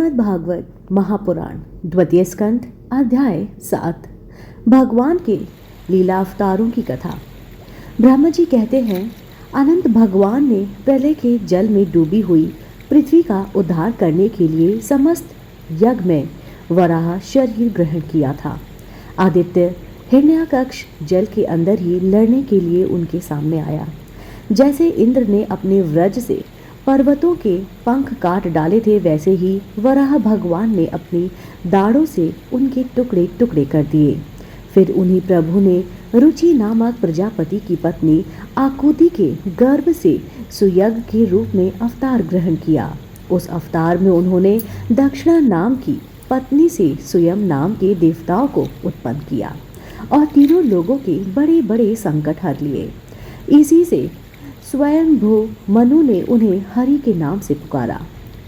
श्रीमद् भागवत महापुराण द्वितीय स्कंद अध्याय 7 भगवान के लीला अवतारों की कथा। ब्रह्मा जी कहते हैं, अनंत भगवान ने प्रलय के जल में डूबी हुई पृथ्वी का उद्धार करने के लिए समस्त यज्ञ में वराह शरीर ग्रहण किया था। आदित्य हिरण्याकक्ष जल के अंदर ही लड़ने के लिए उनके सामने आया। जैसे इंद्र ने अपने व्रज से पर्वतों के पंख काट डाले थे, वैसे ही वराह भगवान ने अपनी दाढ़ों से उनके टुकड़े टुकड़े कर दिए। फिर उन्हीं प्रभु ने रुचि नामक प्रजापति की पत्नी आकुति के गर्भ से सुयज्ञ के रूप में अवतार ग्रहण किया। उस अवतार में उन्होंने दक्षिणा नाम की पत्नी से स्वयं नाम के देवताओं को उत्पन्न किया और तीनों लोगों के बड़े बड़े संकट हर लिए। इसी से स्वयंभू मनु ने उन्हें हरि के नाम से पुकारा।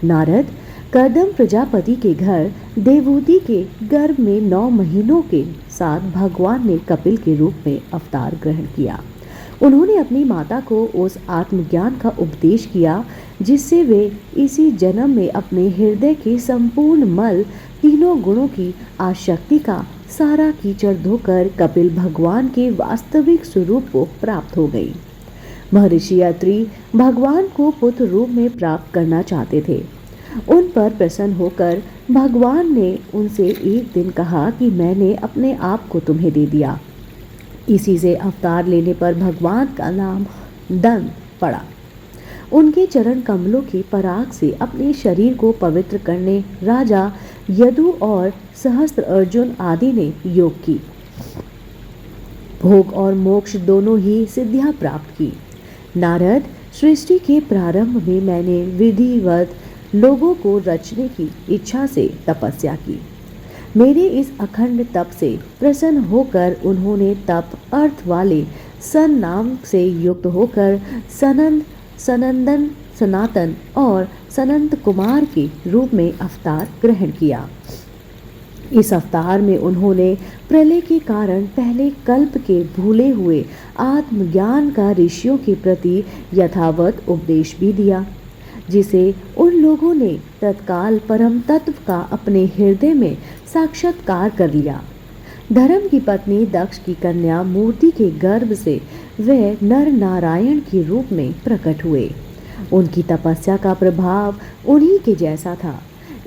नारद कर्दम प्रजापति के घर देवहूति के गर्भ में 9 महीनों के साथ भगवान ने कपिल के रूप में अवतार ग्रहण किया। उन्होंने अपनी माता को उस आत्मज्ञान का उपदेश किया जिससे वे इसी जन्म में अपने हृदय के संपूर्ण मल तीनों गुणों की आसक्ति का सारा कीचड़ धोकर कपिल भगवान के वास्तविक स्वरूप को प्राप्त हो गई। महर्षि अत्रि भगवान को पुत्र रूप में प्राप्त करना चाहते थे। उन पर प्रसन्न होकर भगवान ने उनसे एक दिन कहा कि मैंने अपने आप को तुम्हें दे दिया। इसी से अवतार लेने पर भगवान का नाम दंत पड़ा। उनके चरण कमलों के पराग से अपने शरीर को पवित्र करने राजा यदु और सहस्त्र अर्जुन आदि ने योग की। भोग और मोक्ष दोनों ही सिद्धियां प्राप्त की। नारद, सृष्टि के प्रारंभ में मैंने विधिवत लोगों को रचने की इच्छा से तपस्या की। मेरे इस अखंड तप से प्रसन्न होकर उन्होंने तप अर्थ वाले सन नाम से युक्त होकर सनंद, सनंदन, सनातन और सनंत कुमार के रूप में अवतार ग्रहण किया। इस अवतार में उन्होंने प्रलय के कारण पहले कल्प के भूले हुए आत्मज्ञान का ऋषियों के प्रति यथावत उपदेश भी दिया, जिसे उन लोगों ने तत्काल परम तत्व का अपने हृदय में साक्षात्कार कर लिया। धर्म की पत्नी दक्ष की कन्या मूर्ति के गर्भ से वे नर नारायण के रूप में प्रकट हुए। उनकी तपस्या का प्रभाव उन्हीं के जैसा था।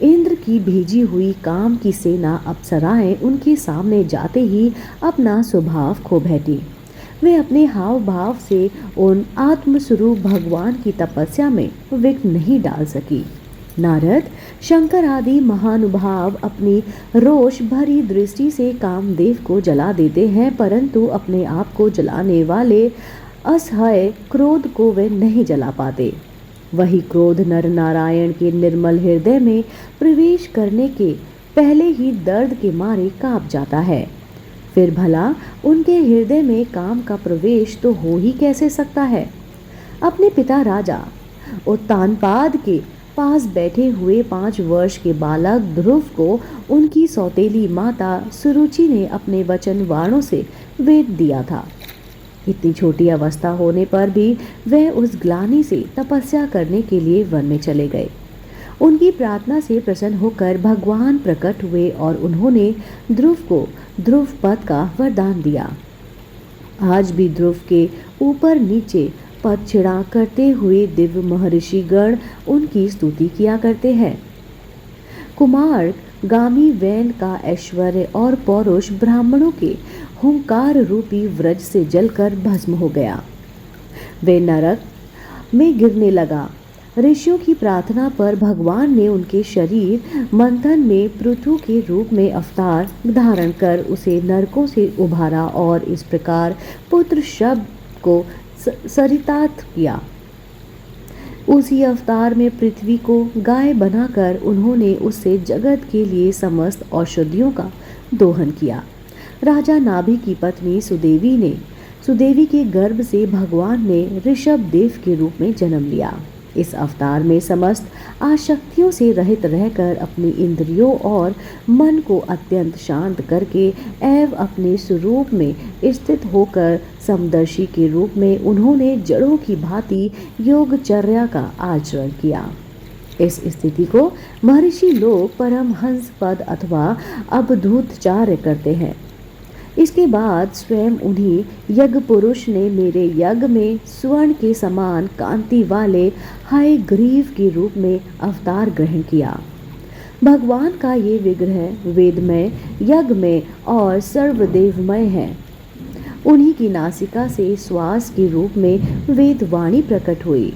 इंद्र की भेजी हुई काम की सेना अप्सराएं उनके सामने जाते ही अपना स्वभाव खो बैठी। वे अपने हाव भाव से उन आत्मस्वरूप भगवान की तपस्या में विघ्न नहीं डाल सकी। नारद, शंकर आदि महानुभाव अपनी रोष भरी दृष्टि से कामदेव को जला देते हैं, परंतु अपने आप को जलाने वाले असह्य क्रोध को वे नहीं जला पाते। वही क्रोध नर नारायण के निर्मल हृदय में प्रवेश करने के पहले ही दर्द के मारे कांप जाता है। फिर भला उनके हृदय में काम का प्रवेश तो हो ही कैसे सकता है। अपने पिता राजा उत्तानपाद के पास बैठे हुए 5 वर्ष के बालक ध्रुव को उनकी सौतेली माता सुरुचि ने अपने वचन वाणों से वेद दिया था। इतनी छोटी अवस्था होने पर भी वह उस ग्लानि से तपस्या करने के लिए वन में चले गए। उनकी प्रार्थना से प्रसन्न होकर भगवान प्रकट हुए और उन्होंने ध्रुव को ध्रुव पद का वरदान दिया। आज भी ध्रुव के ऊपर नीचे पद छिड़ा करते हुए दिव्य महर्षि गण उनकी स्तुति किया करते हैं। कुमार गामी वैन का ऐश्वर्य और पौरुष ब्राह्मणों के हुंकार रूपी व्रज से जलकर भस्म हो गया। वे नरक में गिरने लगा। ऋषियों की प्रार्थना पर भगवान ने उनके शरीर मंथन में पृथु के रूप में अवतार धारण कर उसे नरकों से उभारा और इस प्रकार पुत्र शब्द को सरितार्थ किया। उसी अवतार में पृथ्वी को गाय बनाकर उन्होंने उससे जगत के लिए समस्त औषधियों का दोहन किया। राजा नाभि की पत्नी सुदेवी के गर्भ से भगवान ने ऋषभ देव के रूप में जन्म लिया। इस अवतार में समस्त आसक्तियों से रहित रहकर अपनी इंद्रियों और मन को अत्यंत शांत करके एवं अपने स्वरूप में स्थित होकर समदर्शी के रूप में उन्होंने जड़ों की भांति योगचर्या का आचरण किया। इस स्थिति को महर्षि लोग परमहंस पद अथवा अवधूतचार्य करते हैं। इसके बाद स्वयं उन्हीं यज्ञ पुरुष ने मेरे यज्ञ में स्वर्ण के समान कांति वाले हयग्रीव के रूप में अवतार ग्रहण किया। भगवान का ये विग्रह वेदमय, यज्ञमय और सर्वदेवमय है। उन्हीं की नासिका से श्वास के रूप में वेदवाणी प्रकट हुई।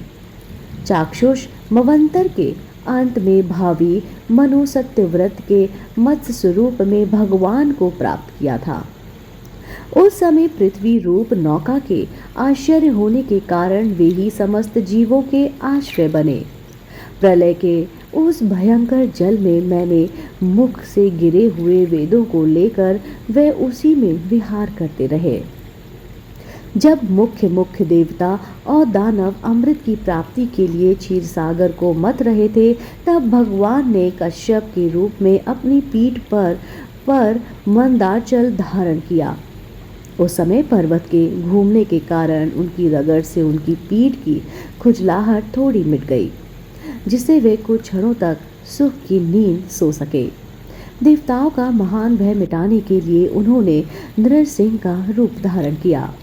चाक्षुष मवंतर के अंत में भावी मनु सत्यव्रत के मत्स्य स्वरूप में भगवान को प्राप्त किया था। उस समय पृथ्वी रूप नौका के आश्चर्य होने के कारण वे ही समस्त जीवों के आश्रय बने। प्रलय के उस भयंकर जल में मैंने मुख से गिरे हुए वेदों को लेकर वे उसी में विहार करते रहे। जब मुख्य मुख्य देवता और दानव अमृत की प्राप्ति के लिए क्षीर सागर को मत रहे थे, तब भगवान ने कश्यप के रूप में अपनी पीठ पर मंदाचल धारण किया। उस समय पर्वत के घूमने के कारण उनकी रगड़ से उनकी पीठ की खुजलाहट थोड़ी मिट गई, जिससे वे कुछ क्षणों तक सुख की नींद सो सके। देवताओं का महान भय मिटाने के लिए उन्होंने नरसिंह का रूप धारण किया।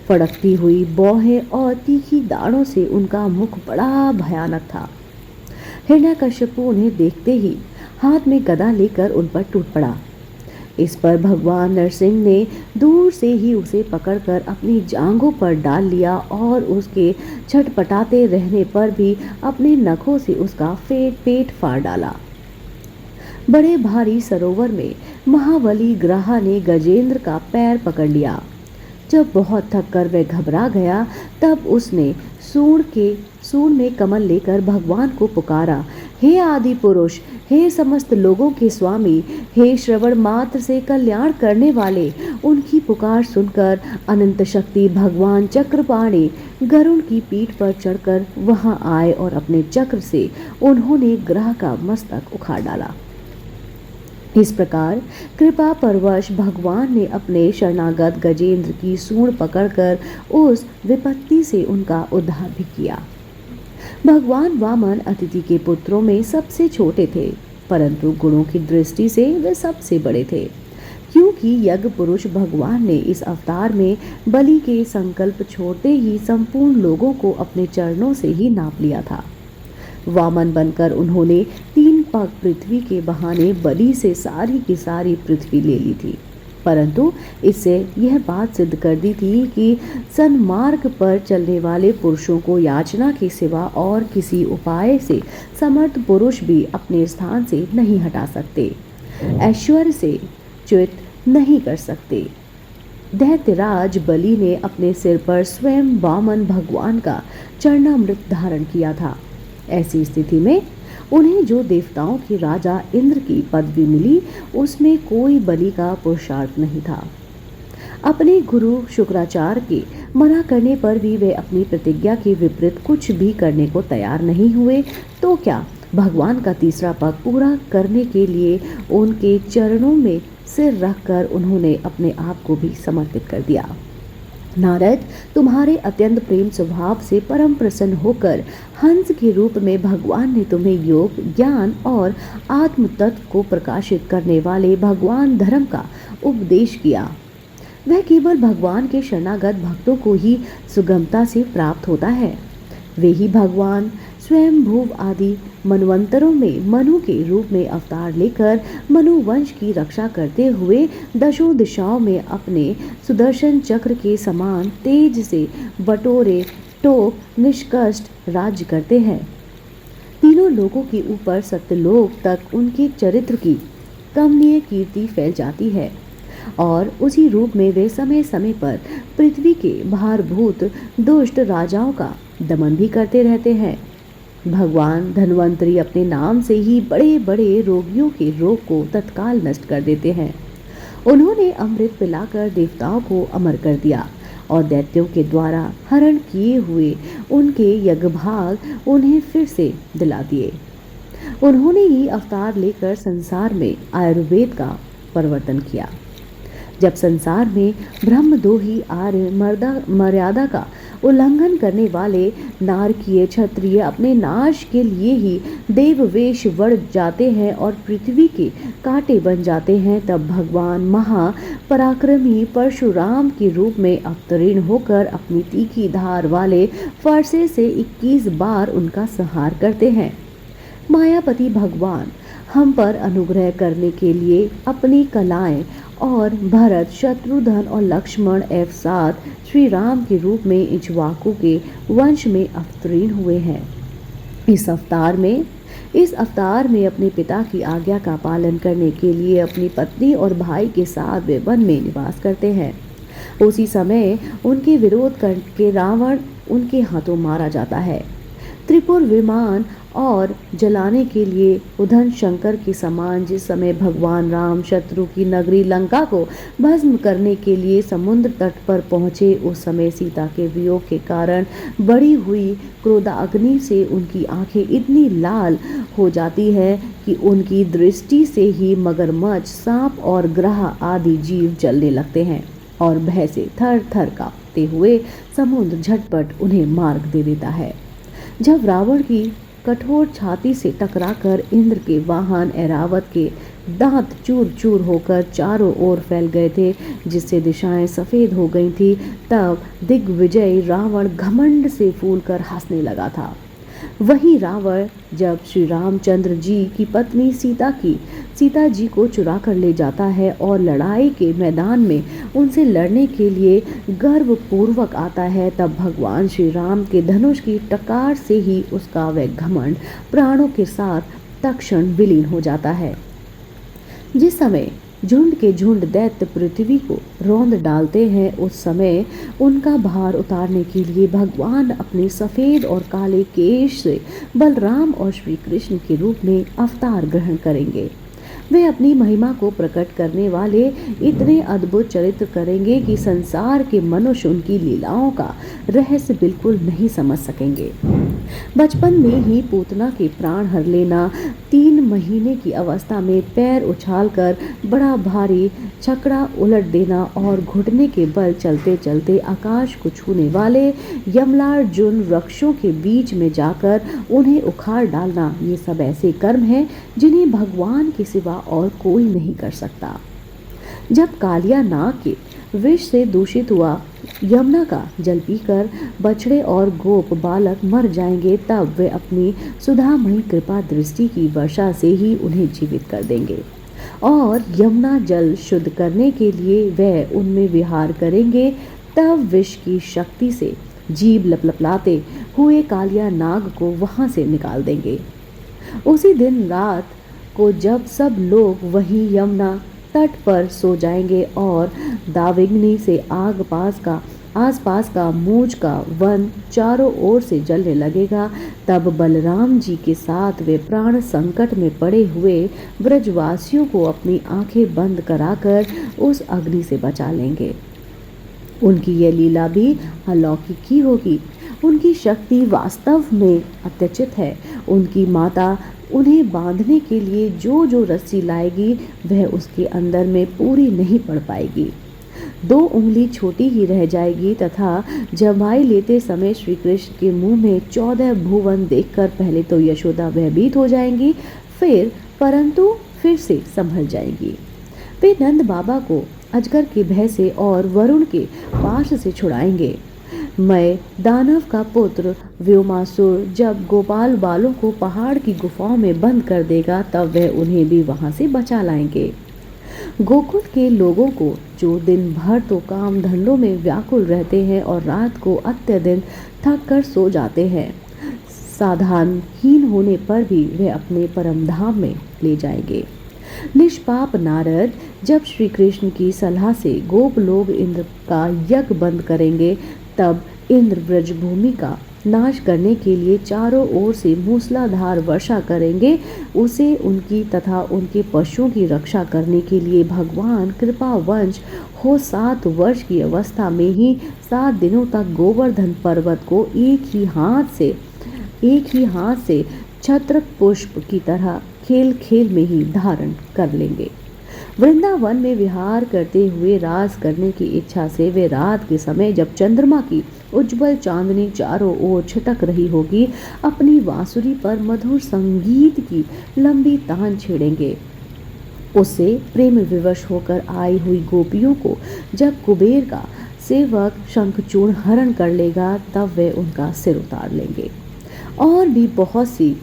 फड़कती हुई बौहें और तीखी दाढ़ों से उनका मुख बड़ा भयानक था। हिरण्यकश्यप उन्हें देखते ही हाथ में गदा लेकर उन पर टूट पड़ा। इस पर भगवान नरसिंह ने दूर से ही उसे पकड़कर अपनी जांघों पर डाल लिया और उसके छटपटाते रहने पर भी अपने नखों से उसका पेट फाड़ डाला। बड़े भारी सरोवर में महाबली ग्रहा ने गजेंद्र का पैर पकड़ लिया। जब बहुत थक कर वह घबरा गया, तब उसने सूंड में कमल लेकर भगवान को पुकारा, हे आदि पुरुष, हे समस्त लोगों के स्वामी, हे श्रवण मात्र से कल्याण करने वाले। उनकी पुकार सुनकर अनंत शक्ति भगवान चक्रपाणि गरुड़ की पीठ पर चढ़कर वहां आए और अपने चक्र से उन्होंने ग्रह का मस्तक उखाड़ डाला। इस प्रकार कृपा परवश भगवान ने अपने शरणागत गजेंद्र की सूंड पकड़कर उस विपत्ति से उनका उद्धार भी किया। भगवान वामन अदिति के पुत्रों में सबसे छोटे थे, परंतु गुणों की दृष्टि से वे सबसे बड़े थे, क्योंकि यज्ञ पुरुष भगवान ने इस अवतार में बलि के संकल्प छोड़ते ही संपूर्ण लोगों को अपने चरणों से ही नाप लिया था। वामन बनकर उन्होंने 3 पग पृथ्वी के बहाने बलि से सारी की सारी पृथ्वी ले ली थी, परंतु इससे यह बात सिद्ध कर दी थी कि सन्मार्ग पर चलने वाले पुरुषों को याचना के सिवा और किसी उपाय से समर्थ पुरुष भी अपने स्थान से नहीं हटा सकते, ऐश्वर्य से च्युत नहीं कर सकते। दैत्यराज बलि ने अपने सिर पर स्वयं वामन भगवान का चरणामृत धारण किया था। ऐसी स्थिति में उन्हें जो देवताओं के राजा इंद्र की पदवी मिली, उसमें कोई बलि का पुरुषार्थ नहीं था। अपने गुरु शुक्राचार्य के मना करने पर भी वे अपनी प्रतिज्ञा के विपरीत कुछ भी करने को तैयार नहीं हुए, तो क्या भगवान का तीसरा पग पूरा करने के लिए उनके चरणों में सिर रखकर उन्होंने अपने आप को भी समर्पित कर दिया। नारद, तुम्हारे अत्यंत प्रेम स्वभाव से परम प्रसन्न होकर हंस के रूप में भगवान ने तुम्हें योग, ज्ञान और आत्म तत्व को प्रकाशित करने वाले भगवान धर्म का उपदेश किया। वह केवल भगवान के शरणागत भक्तों को ही सुगमता से प्राप्त होता है। वे ही भगवान स्वयं भूव आदि मनवंतरों में मनु के रूप में अवतार लेकर मनु वंश की रक्षा करते हुए दशों दिशाओं में अपने सुदर्शन चक्र के समान तेज से बटोरे टोक निष्कष्ट राज्य करते हैं। तीनों लोगों के ऊपर सत्यलोक तक उनके चरित्र की कमनीय कीर्ति फैल जाती है और उसी रूप में वे समय समय पर पृथ्वी के भारभूत दुष्ट राजाओं का दमन भी करते रहते हैं। भगवान धन्वंतरी अपने नाम से ही बड़े बड़े रोगियों के रोग को तत्काल नष्ट कर देते हैं। उन्होंने अमृत पिलाकर देवताओं को अमर कर दिया और दैत्यों के द्वारा हरण किए हुए उनके यज्ञभाग उन्हें फिर से दिला दिए। उन्होंने ही अवतार लेकर संसार में आयुर्वेद का परिवर्तन किया। जब संसार में ब्रह्मदोही आर्य मर्यादा का उल्लंघन करने वाले नारकीय क्षत्रिय अपने नाश के लिए ही देववेश बढ़ जाते हैं और पृथ्वी के कांटे बन जाते हैं, तब भगवान महापराक्रमी परशुराम के रूप में अवतीर्ण होकर अपनी तीखी धार वाले फरसे से 21 बार उनका संहार करते हैं। मायापति भगवान हम पर अनुग्रह करने के लिए अपनी कलाएं और भरत, शत्रुघ्न और लक्ष्मण F7 श्री राम के रूप में इक्ष्वाकु के वंश में अवतीर्ण हुए हैं। इस अवतार में अपने पिता की आज्ञा का पालन करने के लिए अपनी पत्नी और भाई के साथ वे वन में निवास करते हैं। उसी समय उनके विरोध करके रावण उनके हाथों मारा जाता है। त्रिपुर विमान और जलाने के लिए उधन शंकर के समान जिस समय भगवान राम शत्रु की नगरी लंका को भस्म करने के लिए समुद्र तट पर पहुंचे, उस समय सीता के वियोग के कारण बढ़ी हुई क्रोधाग्नि से उनकी आंखें इतनी लाल हो जाती है कि उनकी दृष्टि से ही मगरमच्छ, सांप और ग्रह आदि जीव जलने लगते हैं और भय से थर थर कांपते हुए समुद्र झटपट उन्हें मार्ग दे देता है। जब रावण की कठोर छाती से टकराकर इंद्र के वाहन ऐरावत के दांत चूर चूर होकर चारों ओर फैल गए थे, जिससे दिशाएं सफेद हो गई थी, तब दिग्विजय रावण घमंड से फूलकर हंसने लगा था। वहीं रावण जब श्री रामचंद्र जी की पत्नी सीता जी को चुरा कर ले जाता है और लड़ाई के मैदान में उनसे लड़ने के लिए गर्व पूर्वक आता है, तब भगवान श्री राम के धनुष की टकार से ही उसका वह घमंड प्राणों के साथ तत्क्षण विलीन हो जाता है। जिस समय झुंड के झुंड दैत्य पृथ्वी को रौंद डालते हैं, उस समय उनका भार उतारने के लिए भगवान अपने सफेद और काले केश से बलराम और श्री कृष्ण के रूप में अवतार ग्रहण करेंगे। वे अपनी महिमा को प्रकट करने वाले इतने अद्भुत चरित्र करेंगे कि संसार के मनुष्य उनकी लीलाओं का रहस्य बिल्कुल नहीं समझ सकेंगे। बचपन में ही पूतना के प्राण हर लेना, 3 महीने की अवस्था में पैर उछालकर बड़ा भारी छकड़ा उलट देना और घुटने के बल चलते चलते आकाश को छूने वाले यमलार्जुन वृक्षों के बीच में जाकर उन्हें उखाड़ डालना, ये सब ऐसे कर्म हैं जिन्हें भगवान के सिवा और कोई नहीं कर सकता। जब कालिया नाग के विष से दूषित हुआ यमुना का जल पीकर बछड़े और गोप बालक मर जाएंगे, तब वे अपनी सुधामयी कृपा दृष्टि की वर्षा से ही उन्हें जीवित कर देंगे और यमुना जल शुद्ध करने के लिए वह उनमें विहार करेंगे। तब विष की शक्ति से जीभ लपलपलाते हुए कालिया नाग को वहां से निकाल देंगे। उसी दिन रात को जब सब लोग वहीं यमुना तट पर सो जाएंगे और दाविग्नि से आसपास का मूंज का वन चारों ओर से जलने लगेगा, तब बलराम जी के साथ वे प्राण संकट में पड़े हुए ब्रजवासियों को अपनी आंखें बंद कराकर उस अग्नि से बचा लेंगे। उनकी यह लीला भी अलौकिक ही होगी। उनकी शक्ति वास्तव में अत्यचित है। उनकी माता उन्हें बांधने के लिए जो जो रस्सी लाएगी वह उसके अंदर में पूरी नहीं पड़ पाएगी। 2 उंगली छोटी ही रह जाएगी तथा जमाई लेते समय श्री कृष्ण के मुंह में 14 भुवन देखकर पहले तो यशोदा भयभीत हो जाएंगी, परंतु फिर से संभल जाएंगी। वे नंद बाबा को अजगर के भय से और वरुण के पाश से छुड़ाएंगे। मैं दानव का पुत्र व्योमासुर जब गोपाल बालों को पहाड़ की गुफाओं में बंद कर देगा, तब वह उन्हें भी वहां से बचा लाएंगे। गोकुल के लोगों को जो दिन भर तो काम धंधों में व्याकुल रहते हैं और रात को अत्यधिक थक कर सो जाते हैं, साधनहीन होने पर भी वे अपने परम धाम में ले जाएंगे। निष्पाप नारद जब श्री कृष्ण की सलाह से गोप लोग इंद्र का यज्ञ बंद करेंगे, तब इंद्र ब्रजभूमि का नाश करने के लिए चारों ओर से मूसलाधार वर्षा करेंगे। उसे उनकी तथा उनके पशुओं की रक्षा करने के लिए भगवान कृपावंश हो 7 वर्ष की अवस्था में ही 7 दिनों तक गोवर्धन पर्वत को एक ही हाथ से छत्र पुष्प की तरह खेल खेल में ही धारण कर लेंगे। वृंदावन में विहार करते हुए रास करने की इच्छा से वे रात के समय जब चंद्रमा की उज्जवल चांदनी चारों ओर छिटक रही होगी, अपनी बांसुरी पर मधुर संगीत की लंबी तान छेड़ेंगे। उससे प्रेम विवश होकर आई हुई गोपियों को जब कुबेर का सेवक शंखचूर्ण हरण कर लेगा, तब वे उनका सिर उतार लेंगे। और भी बहुत सी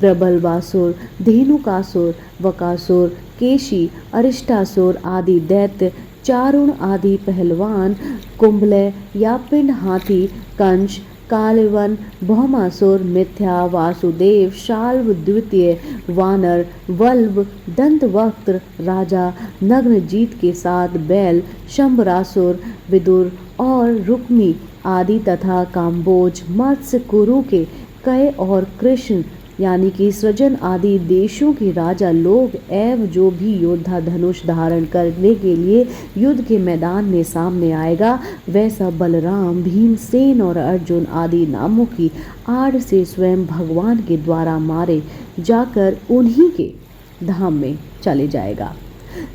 प्रबलवासुर, धेनुकासुर, वकासुर, केशी, अरिष्टासुर आदि दैत्य, चारुण आदि पहलवान, कुंभलय या पिंड हाथी, कंस, कालिवन, भौमासुर, मिथ्या, वासुदेव, शाल्व द्वितीय, वानर, वल्भ, दंतवक्त्र राजा, नग्नजीत के साथ बैल, शंबरासुर, विदुर और रुक्मी आदि तथा काम्बोज, मत्स्य, कुरु के कय और कृष्ण यानी कि सृजन आदि देशों के राजा लोग एवं जो भी योद्धा धनुष धारण करने के लिए युद्ध के मैदान में सामने आएगा, वह सब बलराम, भीमसेन और अर्जुन आदि नामों की आड़ से स्वयं भगवान के द्वारा मारे जाकर उन्हीं के धाम में चले जाएगा।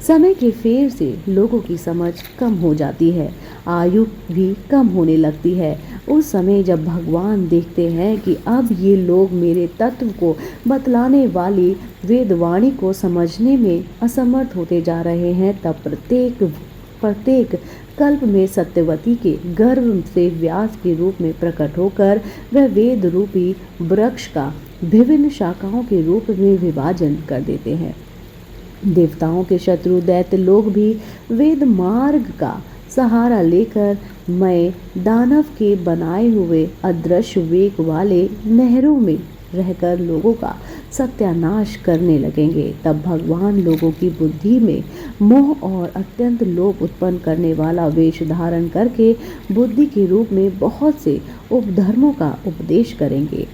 समय के फेर से लोगों की समझ कम हो जाती है, आयु भी कम होने लगती है। उस समय जब भगवान देखते हैं कि अब ये लोग मेरे तत्व को बतलाने वाली वेदवाणी को समझने में असमर्थ होते जा रहे हैं, तब प्रत्येक कल्प में सत्यवती के गर्भ से व्यास के रूप में प्रकट होकर वह वेद रूपी वृक्ष का विभिन्न शाखाओं के रूप में विभाजन कर देते हैं। देवताओं के शत्रु दैत्य लोग भी वेद मार्ग का सहारा लेकर मैं दानव के बनाए हुए अदृश्य वेग वाले नहरों में रहकर लोगों का सत्यानाश करने लगेंगे। तब भगवान लोगों की बुद्धि में मोह और अत्यंत लोभ उत्पन्न करने वाला वेश धारण करके बुद्धि के रूप में बहुत से उपधर्मों का उपदेश करेंगे।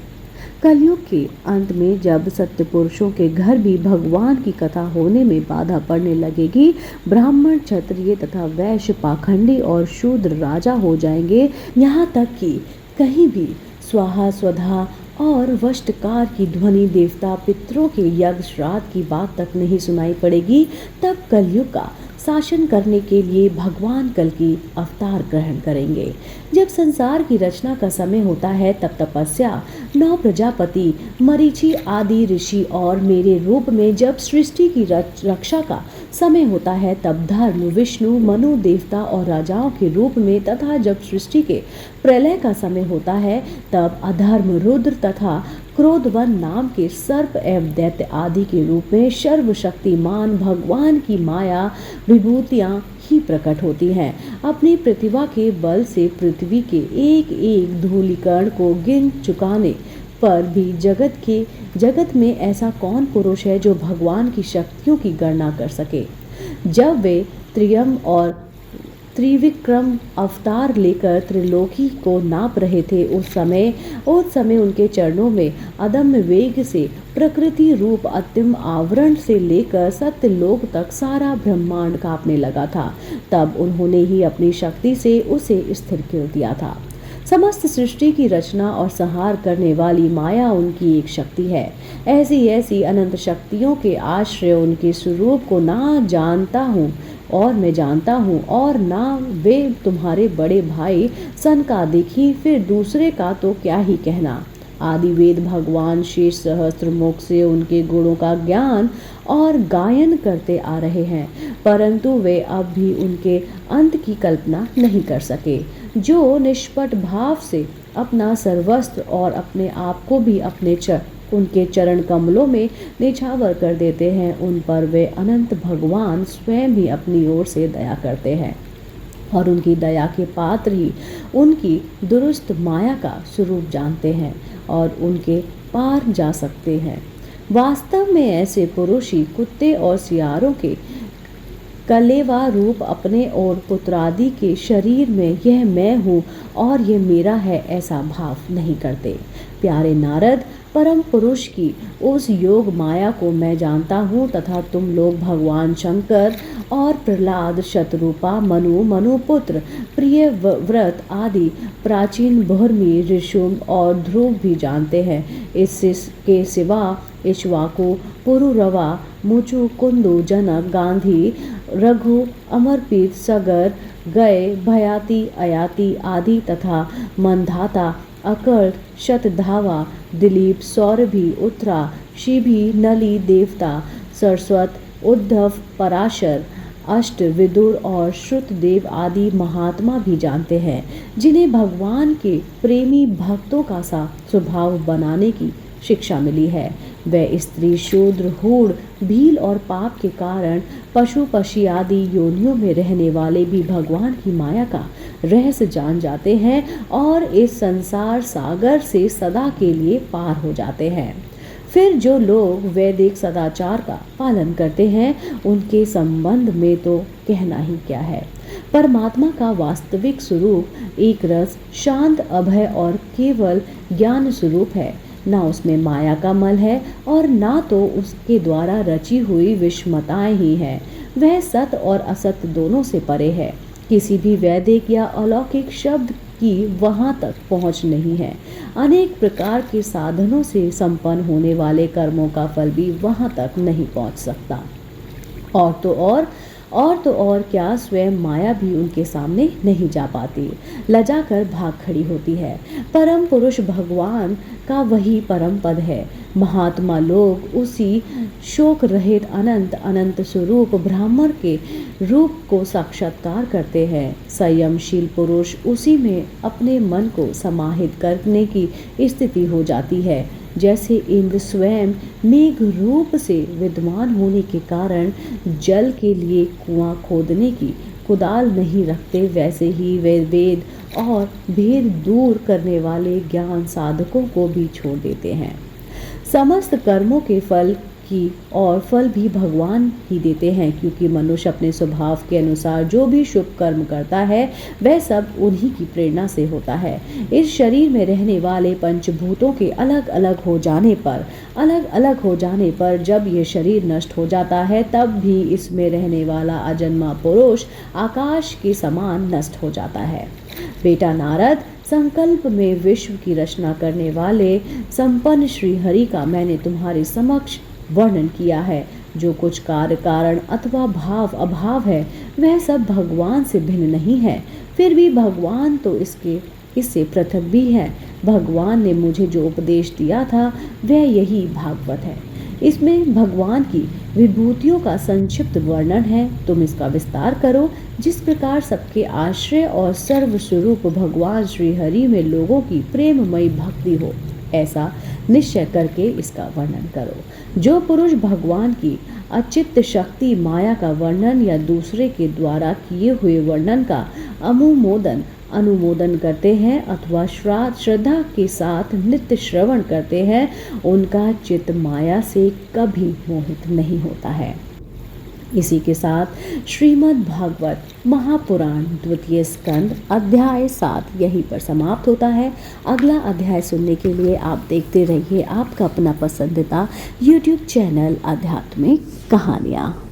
कलयुग के अंत में जब सत्य पुरुषों के घर भी भगवान की कथा होने में बाधा पड़ने लगेगी, ब्राह्मण, क्षत्रिय तथा वैश्य पाखंडी और शूद्र राजा हो जाएंगे। यहाँ तक कि कहीं भी स्वाहा स्वधा और वष्टकार की ध्वनि देवता पितरों के यज्ञ श्राद्ध की बात तक नहीं सुनाई पड़ेगी। तब कलयुग का शासन करने के लिए भगवान कल की अवतार ग्रहण करेंगे। जब संसार की रचना का समय होता है, तब तपस्या, 9 प्रजापति, मरीचि आदि ऋषि और मेरे रूप में जब सृष्टि की रक्षा का समय होता है, तब धर्म, विष्णु, मनु देवता और राजाओं के रूप में तथा जब सृष्टि के प्रलय का समय होता है, तब अधर्म, रुद्र तथा क्रोधवन नाम के सर्प एवं दैत्य आदि के रूप में सर्वशक्तिमान भगवान की माया विभूतियां ही प्रकट होती हैं। अपनी प्रतिभा के बल से पृथ्वी के एक एक धूलिकण को गिन चुकाने पर भी जगत में ऐसा कौन पुरुष है जो भगवान की शक्तियों की गणना कर सके। जब वे त्रियम और त्रिविक्रम अवतार लेकर त्रिलोकी को नाप रहे थे, उस समय उनके चरणों में अदम्य वेग से प्रकृति रूप अंतिम आवरण से लेकर सत्यलोक तक सारा ब्रह्मांड कांपने लगा था। तब उन्होंने ही अपनी शक्ति से उसे स्थिर कर दिया था। समस्त सृष्टि की रचना और संहार करने वाली माया उनकी एक शक्ति है। ऐसी ऐसी अनंत शक्तियों के आश्रय उनके स्वरूप को ना जानता हूँ और मैं जानता हूँ, और ना वे तुम्हारे बड़े भाई सनकादिक ही, फिर दूसरे का तो क्या ही कहना। आदि वेद भगवान शेष सहस्त्र मुख से उनके गुणों का ज्ञान और गायन करते आ रहे हैं, परंतु वे अब भी उनके अंत की कल्पना नहीं कर सके। जो निष्पट भाव से अपना सर्वस्व और अपने आप को भी उनके चरण कमलों में निछावर कर देते हैं, उन पर वे अनंत भगवान स्वयं ही अपनी ओर से दया करते हैं और उनकी दया के पात्र ही उनकी दुरुस्त माया का स्वरूप जानते हैं और उनके पार जा सकते हैं। वास्तव में ऐसे पुरुष ही कुत्ते और सियारों के कलेवा रूप अपने और पुत्रादि के शरीर में यह मैं हूँ और यह मेरा है ऐसा भाव नहीं करते। प्यारे नारद, परम पुरुष की उस योग माया को मैं जानता हूँ तथा तुम लोग भगवान शंकर और प्रहलाद, शतरूपा, मनु, मनुपुत्र, प्रियव्रत आदि प्राचीन बर्मी, ऋषुम और ध्रुव भी जानते हैं। इसके सिवा इक्ष्वाकु, पुरुरवा, मुचु, कुंदु, जनक, गांधी, रघु, अमरपीत, सगर, गय, भयाति, अयाति आदि तथा मंधाता, अकर्त, शतधावा, दिलीप, सौरभी, उत्तरा, शिभी, नली, देवता, सरस्वत, उद्धव, पराशर, अष्ट, विदुर और श्रुतदेव आदि महात्मा भी जानते हैं, जिन्हें भगवान के प्रेमी भक्तों का सा स्वभाव बनाने की शिक्षा मिली है। वे स्त्री, शूद्र, हूढ़, भील और पाप के कारण पशु पक्षी आदि योनियों में रहने वाले भी भगवान की माया का रहस्य जान जाते हैं और इस संसार सागर से सदा के लिए पार हो जाते हैं। फिर जो लोग वैदिक सदाचार का पालन करते हैं, उनके संबंध में तो कहना ही क्या है। परमात्मा का वास्तविक स्वरूप एक रस, शांत, अभय और केवल ज्ञान स्वरूप है। ना उसमें माया का मल है और ना तो उसके द्वारा रची हुई विषमताएं ही हैं। वह सत और असत दोनों से परे है। किसी भी वैदिक या अलौकिक शब्द की वहां तक पहुंच नहीं है। अनेक प्रकार के साधनों से संपन्न होने वाले कर्मों का फल भी वहां तक नहीं पहुंच सकता। और क्या, स्वयं माया भी उनके सामने नहीं जा पाती, लजा कर भाग खड़ी होती है। परम पुरुष भगवान का वही परम पद है। महात्मा लोग उसी शोक रहित अनंत अनंत स्वरूप ब्राह्मण के रूप को साक्षात्कार करते हैं। संयमशील पुरुष उसी में अपने मन को समाहित करने की स्थिति हो जाती है। जैसे इंद्र स्वयं मेघ रूप से विद्यमान होने के कारण जल के लिए कुआं खोदने की कुदाल नहीं रखते, वैसे ही वे वेद और भेद दूर करने वाले ज्ञान साधकों को भी छोड़ देते हैं। समस्त कर्मों के फल भी भगवान ही देते हैं, क्योंकि मनुष्य अपने स्वभाव के अनुसार जो भी शुभ कर्म करता है वह सब उन्हीं की प्रेरणा से होता है। इस शरीर में रहने वाले पंचभूतों के अलग अलग हो जाने पर जब ये शरीर नष्ट हो जाता है, तब भी इसमें रहने वाला अजन्मा पुरुष आकाश के समान नष्ट हो जाता है। बेटा नारद, संकल्प में विश्व की रचना करने वाले संपन्न श्री हरि का मैंने तुम्हारे समक्ष वर्णन किया है। जो कुछ कार्य कारण अथवा भाव अभाव है, वह सब भगवान से भिन्न नहीं है। फिर भी भगवान तो इससे पृथक भी है। भगवान ने मुझे जो उपदेश दिया था वह यही भागवत है। इसमें भगवान की विभूतियों का संक्षिप्त वर्णन है। तुम इसका विस्तार करो। जिस प्रकार सबके आश्रय और सर्वस्वरूप भगवान श्री हरि में लोगों की प्रेममयी भक्ति हो, ऐसा निश्चय करके इसका वर्णन करो। जो पुरुष भगवान की अचित्त शक्ति माया का वर्णन या दूसरे के द्वारा किए हुए वर्णन का अनुमोदन करते हैं अथवा श्रद्धा के साथ नित्य श्रवण करते हैं, उनका चित्त माया से कभी मोहित नहीं होता है। इसी के साथ श्रीमद् भागवत महापुराण द्वितीय स्कंद अध्याय 7 यहीं पर समाप्त होता है। अगला अध्याय सुनने के लिए आप देखते रहिए आपका अपना पसंदीदा YouTube चैनल आध्यात्मिक कहानियाँ।